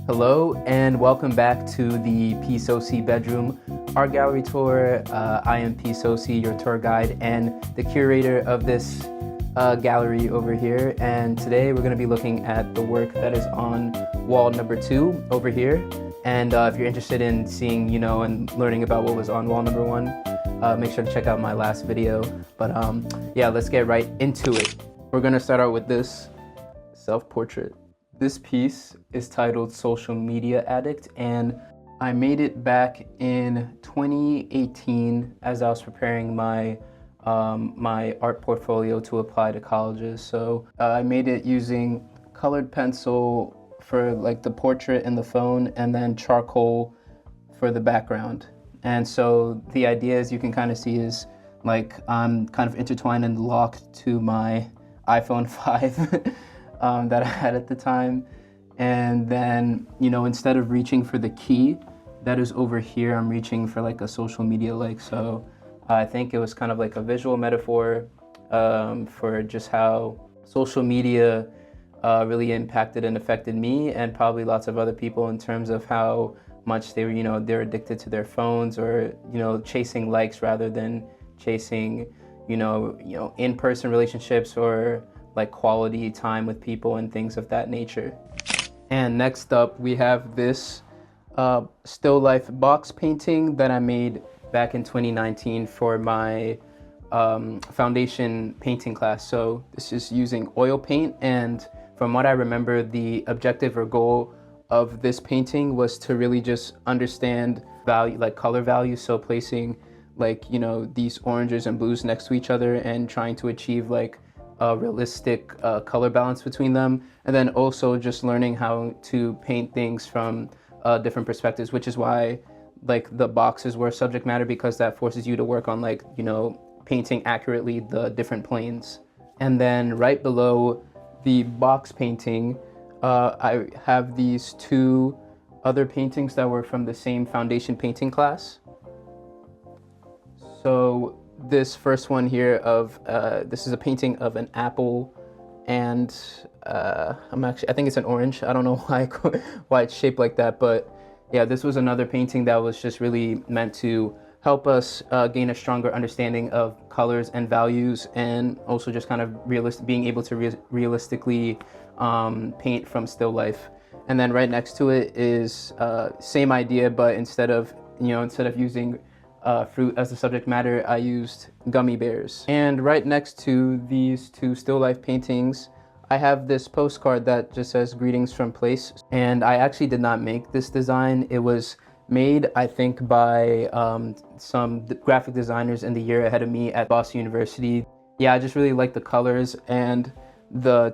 Hello and welcome back to the Psosi bedroom art gallery tour. I am Psosi, your tour guide and the curator of this gallery over here. And today we're going to be looking at the work that is on wall number 2 over here. And if you're interested in seeing, and learning about what was on wall number 1, make sure to check out my last video. But yeah, let's get right into it. We're going to start out with this self-portrait. This piece is titled Social Media Addict, and I made it back in 2018 as I was preparing my my art portfolio to apply to colleges. So I made it using colored pencil for like the portrait and the phone, and then charcoal for the background. And so the idea, as you can kind of see, is like I'm kind of intertwined and locked to my iPhone 5 that I had at the time. And then, instead of reaching for the key that is over here, I'm reaching for like a social media like. So I think it was kind of like a visual metaphor for just how social media really impacted and affected me and probably lots of other people in terms of how much they were, they're addicted to their phones or, chasing likes rather than chasing, in-person relationships or like quality time with people and things of that nature. And next up we have this still life box painting that I made back in 2019 for my foundation painting class. So this is using oil paint, and from what I remember, the objective or goal of this painting was to really just understand value, like color value. So placing like, these oranges and blues next to each other and trying to achieve like a realistic color balance between them, and then also just learning how to paint things from different perspectives, which is why like the boxes were subject matter, because that forces you to work on like, painting accurately the different planes. And then right below the box painting, I have these 2 other paintings that were from the same foundation painting class. So this first one here this is a painting of an apple, and I think it's an orange. I don't know why it's shaped like that, but yeah, this was another painting that was just really meant to help us gain a stronger understanding of colors and values, and also just kind of being able to realistically paint from still life. And then right next to it is same idea, but instead of using fruit as the subject matter, I used gummy bears. And right next to these 2 still life paintings, I have this postcard that just says greetings from place. And I actually did not make this design. It was made, I think, by some graphic designers in the year ahead of me at Boston University. Yeah, I just really like the colors and the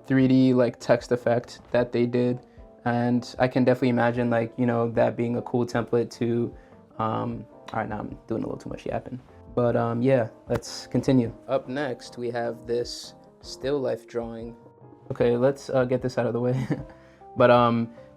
3D like text effect that they did. And I can definitely imagine like, that being a cool template to all right, now I'm doing a little too much yapping. But yeah, let's continue. Up next, we have this still life drawing. Okay, let's get this out of the way. But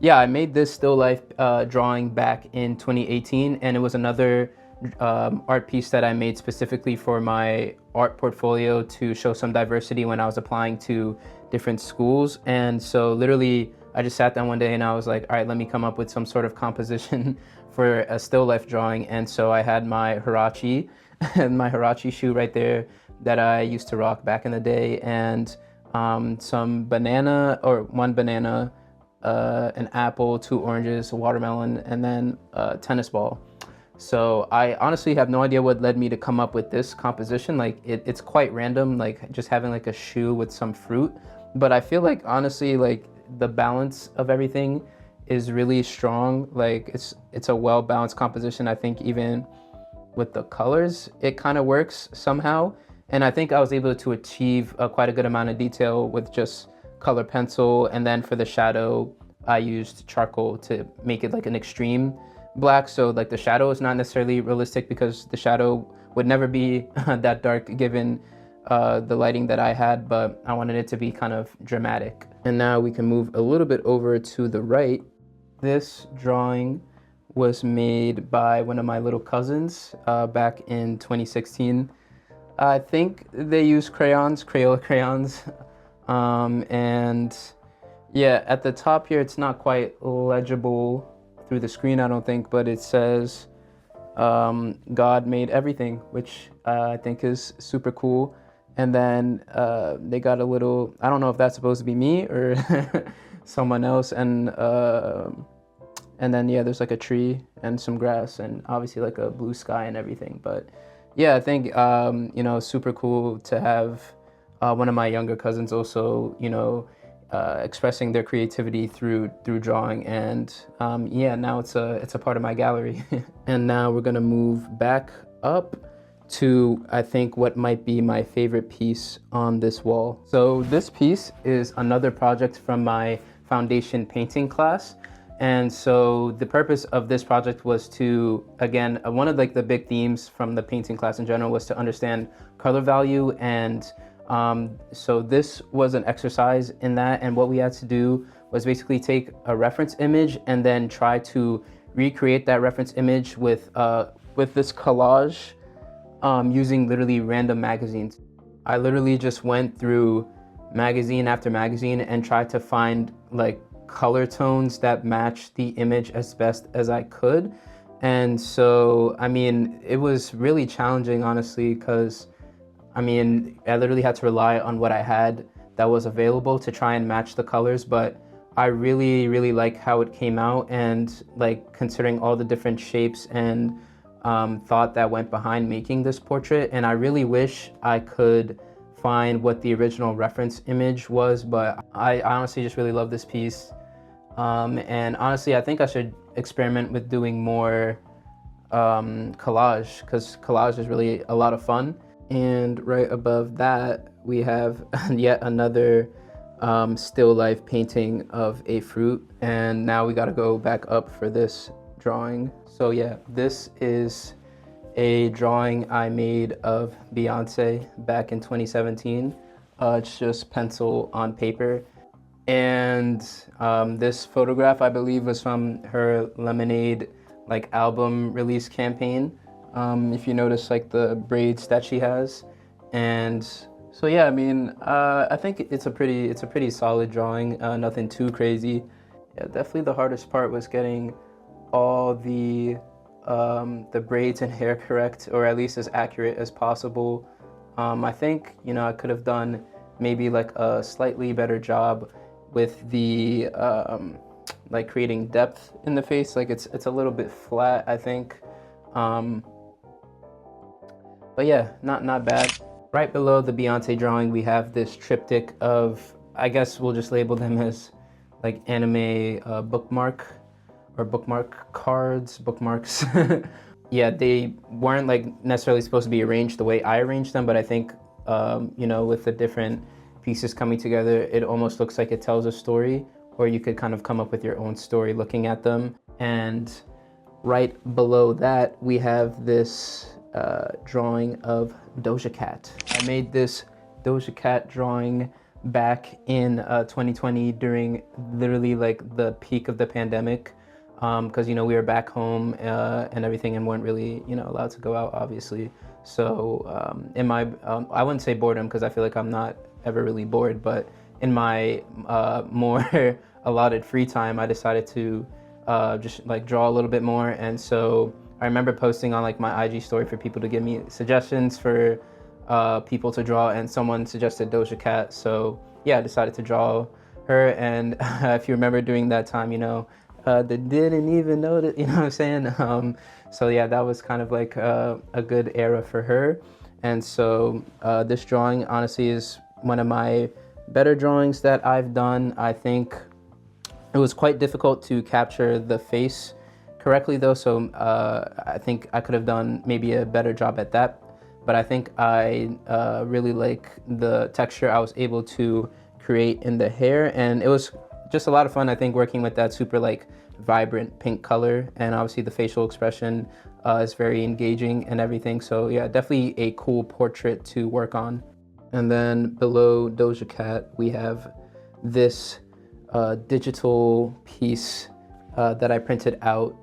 yeah, I made this still life drawing back in 2018, and it was another art piece that I made specifically for my art portfolio to show some diversity when I was applying to different schools. And so literally, I just sat down one day and I was like, all right, let me come up with some sort of composition for a still life drawing. And so I had my Huarache and my Huarache shoe right there that I used to rock back in the day, and some banana, or 1 banana, an apple, 2 oranges, a watermelon, and then a tennis ball. So I honestly have no idea what led me to come up with this composition. Like it's quite random, like just having like a shoe with some fruit. But I feel like honestly, like the balance of everything is really strong. Like it's a well-balanced composition. I think even with the colors, it kind of works somehow. And I think I was able to achieve quite a good amount of detail with just color pencil. And then for the shadow, I used charcoal to make it like an extreme black. So like the shadow is not necessarily realistic, because the shadow would never be that dark given the lighting that I had, but I wanted it to be kind of dramatic. And now we can move a little bit over to the right. This drawing was made by one of my little cousins back in 2016. I think they use crayons, Crayola crayons, and Yeah, at the top here, it's not quite legible through the screen, I don't think, but it says God made everything, which I think is super cool. And then they got a little, I don't know if that's supposed to be me or someone else. And then yeah, there's like a tree and some grass and obviously like a blue sky and everything. But yeah, I think super cool to have one of my younger cousins also, expressing their creativity through drawing, and yeah, now it's a part of my gallery. And now we're gonna move back up to, I think, what might be my favorite piece on this wall. So this piece is another project from my foundation painting class. And so the purpose of this project was to, again, one of like the big themes from the painting class in general was to understand color value. And so this was an exercise in that. And what we had to do was basically take a reference image and then try to recreate that reference image with this collage using literally random magazines. I literally just went through magazine after magazine and tried to find like color tones that match the image as best as I could. And so, I mean, it was really challenging, honestly, because I literally had to rely on what I had that was available to try and match the colors, but I really, really like how it came out, and like considering all the different shapes and thought that went behind making this portrait. And I really wish I could find what the original reference image was, but I honestly just really love this piece. And honestly, I think I should experiment with doing more collage, because collage is really a lot of fun. And right above that, we have yet another still life painting of a fruit. And now we got to go back up for this drawing. So yeah, this is a drawing I made of Beyonce back in 2017. It's just pencil on paper. And this photograph, I believe, was from her Lemonade like album release campaign. If you notice like the braids that she has. And so yeah, I think it's a pretty solid drawing, nothing too crazy. Yeah, definitely the hardest part was getting all the braids and hair correct, or at least as accurate as possible. I think, I could have done maybe like a slightly better job with the like creating depth in the face. Like it's a little bit flat, I think. But yeah, not bad. Right below the Beyonce drawing, we have this triptych of, I guess we'll just label them as like anime bookmark cards, bookmarks. Yeah, they weren't like necessarily supposed to be arranged the way I arranged them, but I think, with the different pieces coming together, it almost looks like it tells a story, or you could kind of come up with your own story looking at them. And right below that, we have this drawing of Doja Cat. I made this Doja Cat drawing back in 2020 during literally like the peak of the pandemic, because we were back home and everything, and weren't really allowed to go out, obviously. So in my I wouldn't say boredom, because I feel like I'm not ever really bored, but in my more allotted free time, I decided to just like draw a little bit more. And so I remember posting on like my IG story for people to give me suggestions for people to draw, and someone suggested Doja Cat. So yeah, I decided to draw her. And if you remember during that time, they didn't even know that, what I'm saying? So yeah, that was kind of like a good era for her. And so this drawing honestly is one of my better drawings that I've done. I think it was quite difficult to capture the face correctly though, so I think I could have done maybe a better job at that. But I think I really like the texture I was able to create in the hair, and it was just a lot of fun, I think, working with that super like vibrant pink color. And obviously the facial expression is very engaging and everything. So yeah, definitely a cool portrait to work on. And then below Doja Cat, we have this digital piece that I printed out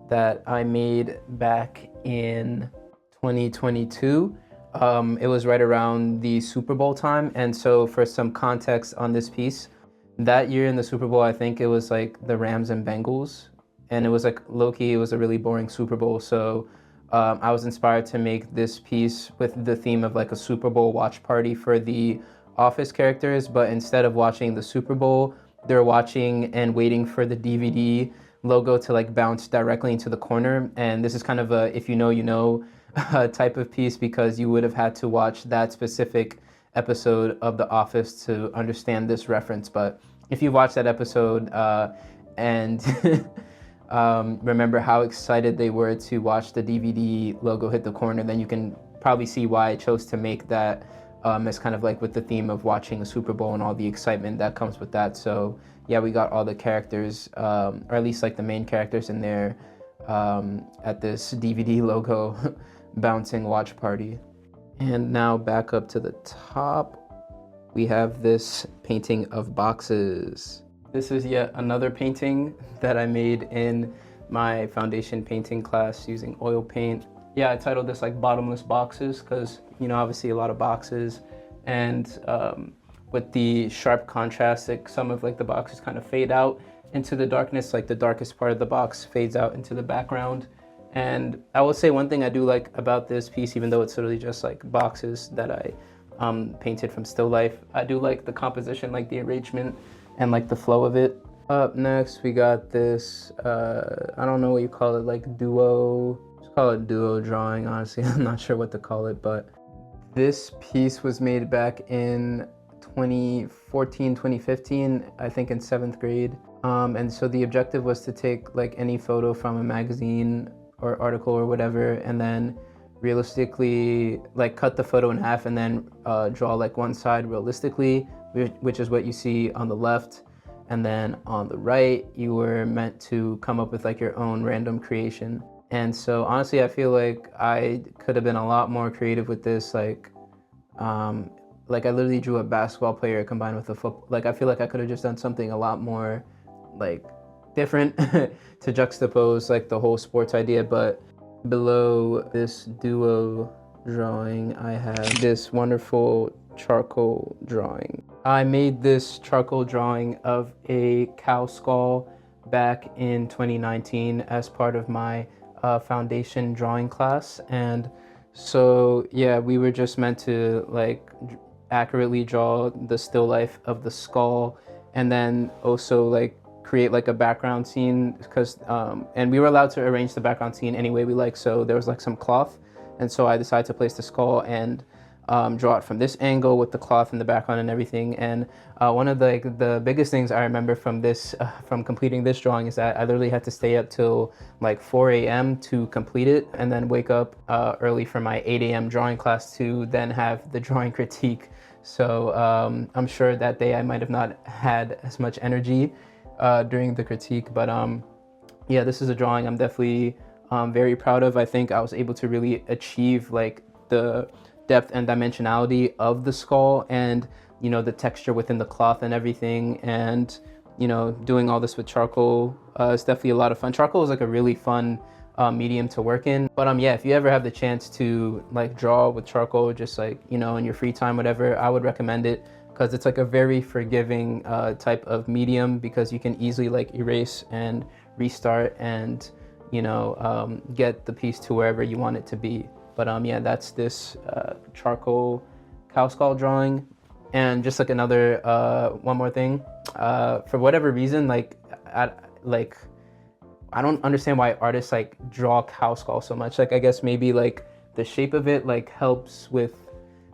that I made back in 2022. It was right around the Super Bowl time. And so for some context on this piece, That year in the Super Bowl, I think it was like the Rams and Bengals, and it was like low-key, it was a really boring Super Bowl. So I was inspired to make this piece with the theme of like a Super Bowl watch party for the Office characters, but instead of watching the Super Bowl, they're watching and waiting for the DVD logo to like bounce directly into the corner. And this is kind of a if you know, you know type of piece because you would have had to watch that specific episode of The Office to understand this reference. But if you watch that episode and remember how excited they were to watch the DVD logo hit the corner, then you can probably see why I chose to make that as kind of like with the theme of watching a Super Bowl and all the excitement that comes with that. So yeah, we got all the characters, or at least like the main characters in there at this DVD logo bouncing watch party. And now back up to the top, we have this painting of boxes. This is yet another painting that I made in my foundation painting class using oil paint. Yeah, I titled this like bottomless boxes because, you know, obviously a lot of boxes, and with the sharp contrast, like some of like the boxes kind of fade out into the darkness, like the darkest part of the box fades out into the background. And I will say one thing I do like about this piece, even though it's literally just like boxes that I painted from still life, I do like the composition, like the arrangement and like the flow of it. Up next, we got this, I don't know what you call it, like duo, just call it duo drawing, honestly. I'm not sure what to call it, but this piece was made back in 2014, 2015, I think in 7th grade. And so the objective was to take like any photo from a magazine or article or whatever, and then realistically like cut the photo in half and then draw like one side realistically, which is what you see on the left. And then on the right, you were meant to come up with like your own random creation. And so honestly, I feel like I could have been a lot more creative with this. Like I literally drew a basketball player combined with a football. Like I feel like I could have just done something a lot more like different to juxtapose like the whole sports idea. But below this duo drawing, I have this wonderful charcoal drawing. I made this charcoal drawing of a cow skull back in 2019 as part of my foundation drawing class. And so yeah, we were just meant to like accurately draw the still life of the skull, and then also like create like a background scene, because and we were allowed to arrange the background scene any way we like. So there was like some cloth, and so I decided to place the skull and draw it from this angle with the cloth in the background and everything. And one of the biggest things I remember from this from completing this drawing is that I literally had to stay up till like 4 a.m. to complete it, and then wake up early for my 8 a.m. drawing class to then have the drawing critique. So I'm sure that day I might have not had as much energy during the critique, but yeah, this is a drawing I'm definitely very proud of. I think I was able to really achieve like the depth and dimensionality of the skull, and you know, the texture within the cloth and everything. And you know, doing all this with charcoal is definitely a lot of fun. Charcoal is like a really fun medium to work in. But yeah, if you ever have the chance to like draw with charcoal, just like, you know, in your free time, whatever, I would recommend it, because it's like a very forgiving type of medium, because you can easily like erase and restart and, you know, get the piece to wherever you want it to be. But yeah, that's this charcoal cow skull drawing. And just like another one more thing, for whatever reason, like I don't understand why artists like draw cow skull so much. Like I guess maybe like the shape of it like helps with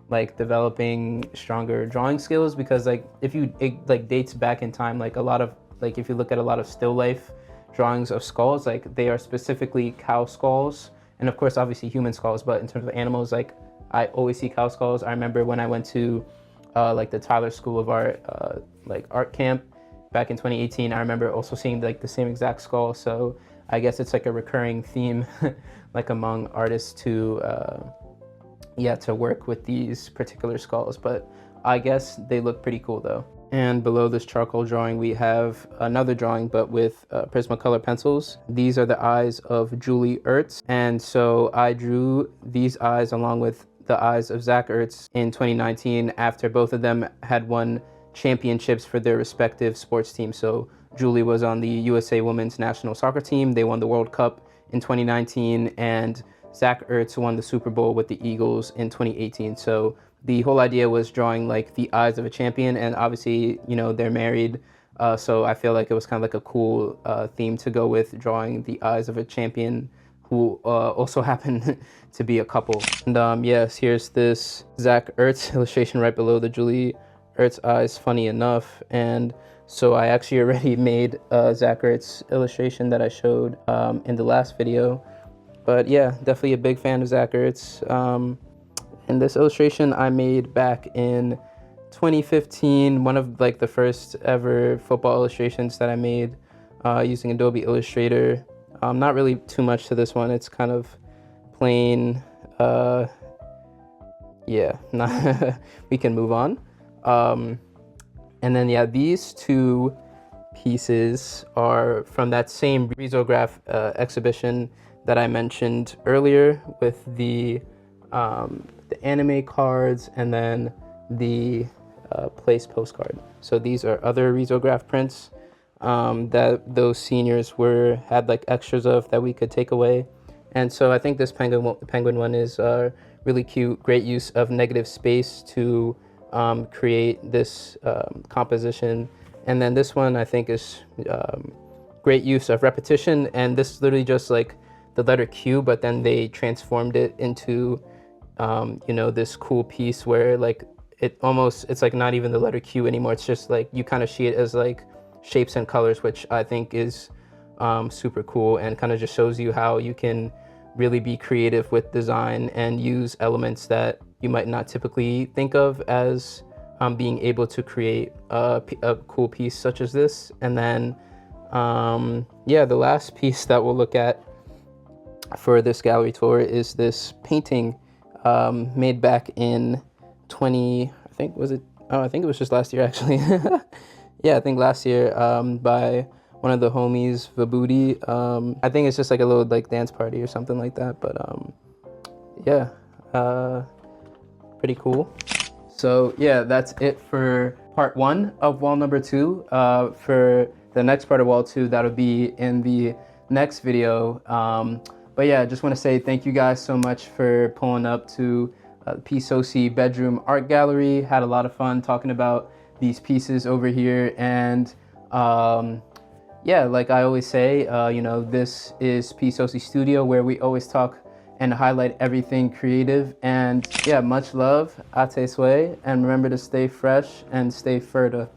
like developing stronger drawing skills, because like if you, it like dates back in time, like a lot of, like if you look at a lot of still life drawings of skulls, like they are specifically cow skulls, and of course obviously human skulls, but in terms of animals, like I always see cow skulls. I remember when I went to like the Tyler School of Art like art camp back in 2018, I remember also seeing like the same exact skull. So I guess it's like a recurring theme like among artists to yeah, to work with these particular skulls. But I guess they look pretty cool though. And below this charcoal drawing, we have another drawing, but with Prismacolor pencils. These are the eyes of Julie Ertz. And so I drew these eyes along with the eyes of Zach Ertz in 2019, after both of them had won championships for their respective sports teams. So Julie was on the USA Women's National Soccer Team. They won the World Cup in 2019, and Zach Ertz won the Super Bowl with the Eagles in 2018. So the whole idea was drawing like the eyes of a champion, and obviously, you know, they're married. So I feel like it was kind of like a cool theme to go with, drawing the eyes of a champion who also happen to be a couple. And yes, here's this Zach Ertz illustration right below the Julie Ertz eyes, funny enough. And so I actually already made a Zach Ertz illustration that I showed in the last video. But yeah, definitely a big fan of Zach Ertz. And this illustration I made back in 2015, one of like the first ever football illustrations that I made using Adobe Illustrator. Not really too much to this one. It's kind of plain. Yeah, we can move on. And then yeah, these two pieces are from that same risograph exhibition that I mentioned earlier, with the anime cards and then the place postcard. So these are other risograph prints that those seniors had like extras of that we could take away. And so I think this penguin one is really cute. Great use of negative space to create this composition. And then this one I think is great use of repetition. And this is literally just like the letter Q, but then they transformed it into you know, this cool piece where like it's like not even the letter Q anymore. It's just like you kind of see it as like shapes and colors, which I think is super cool, and kind of just shows you how you can really be creative with design and use elements that you might not typically think of as being able to create a cool piece such as this. And then yeah, the last piece that we'll look at for this gallery tour is this painting made back in I think it was just last year actually. Yeah, I think last year by one of the homies, Vibhuti. I think it's just like a little like dance party or something like that, but yeah, pretty cool. So yeah, that's it for part 1 of wall number 2. For the next part of wall 2, that'll be in the next video. But yeah, I just want to say thank you guys so much for pulling up to Psosi Bedroom Art Gallery. Had a lot of fun talking about these pieces over here. And yeah, like I always say, you know, this is Psosi Studio, where we always talk and highlight everything creative. And yeah, much love, ate sway, and remember to stay fresh and stay furta.